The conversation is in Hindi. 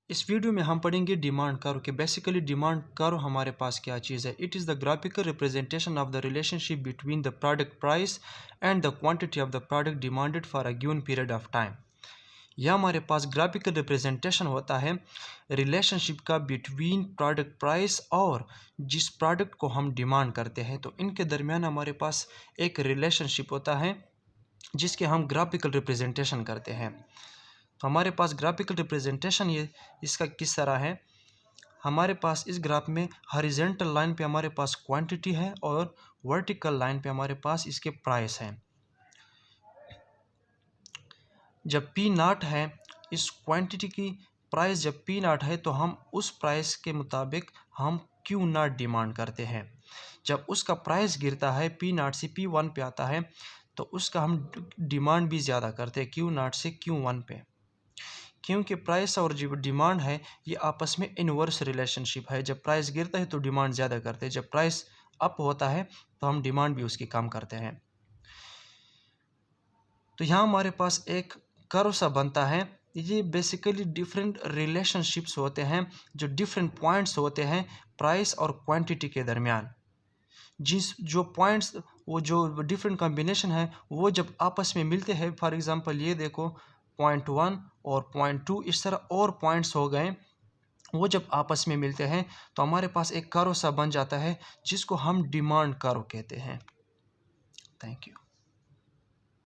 इस वीडियो में हम पढ़ेंगे डिमांड कर्व कि बेसिकली डिमांड कर्व हमारे पास क्या चीज़ है। It is the graphical representation of the relationship between the product price and the quantity of the product demanded for a given period of time. यह हमारे पास ग्राफिकल रिप्रेजेंटेशन होता है रिलेशनशिप का बिटवीन प्रोडक्ट प्राइस और जिस प्रोडक्ट को हम डिमांड करते हैं, तो इनके दरमियान हमारे पास एक रिलेशनशिप होता है जिसके हम ग्राफिकल रिप्रेजेंटेशन करते हैं। तो हमारे पास ग्राफिकल रिप्रेजेंटेशन ये इसका किस तरह है। हमारे पास इस ग्राफ में हॉरिजॉन्टल लाइन पे हमारे पास क्वांटिटी है और वर्टिकल लाइन पे हमारे पास इसके प्राइस हैं। जब पी नॉट है, इस क्वांटिटी की प्राइस जब पी नॉट है तो हम उस प्राइस के मुताबिक हम क्यू नॉट डिमांड करते हैं। जब उसका प्राइस गिरता है, पी नॉट से पी वन पे आता है, तो उसका हम डिमांड भी ज़्यादा करते हैं क्यू नॉट से क्यू वन पे, क्योंकि प्राइस और जो डिमांड है ये आपस में इनवर्स रिलेशनशिप है। जब प्राइस गिरता है तो डिमांड ज़्यादा करते हैं, जब प्राइस अप होता है तो हम डिमांड भी उसकी कम करते हैं। तो यहाँ हमारे पास एक कर्व सा बनता है। ये बेसिकली डिफरेंट रिलेशनशिप्स होते हैं जो डिफरेंट पॉइंट्स होते हैं प्राइस और क्वांटिटी के दरमियान। जो पॉइंट्स, वो जो डिफरेंट कॉम्बिनेशन है वो जब आपस में मिलते हैं, फॉर एग्जांपल ये देखो पॉइंट 1 और पॉइंट 2, इस तरह और पॉइंट्स हो गए, वो जब आपस में मिलते हैं तो हमारे पास एक कर्व सा बन जाता है जिसको हम डिमांड कर्व कहते हैं। Thank you.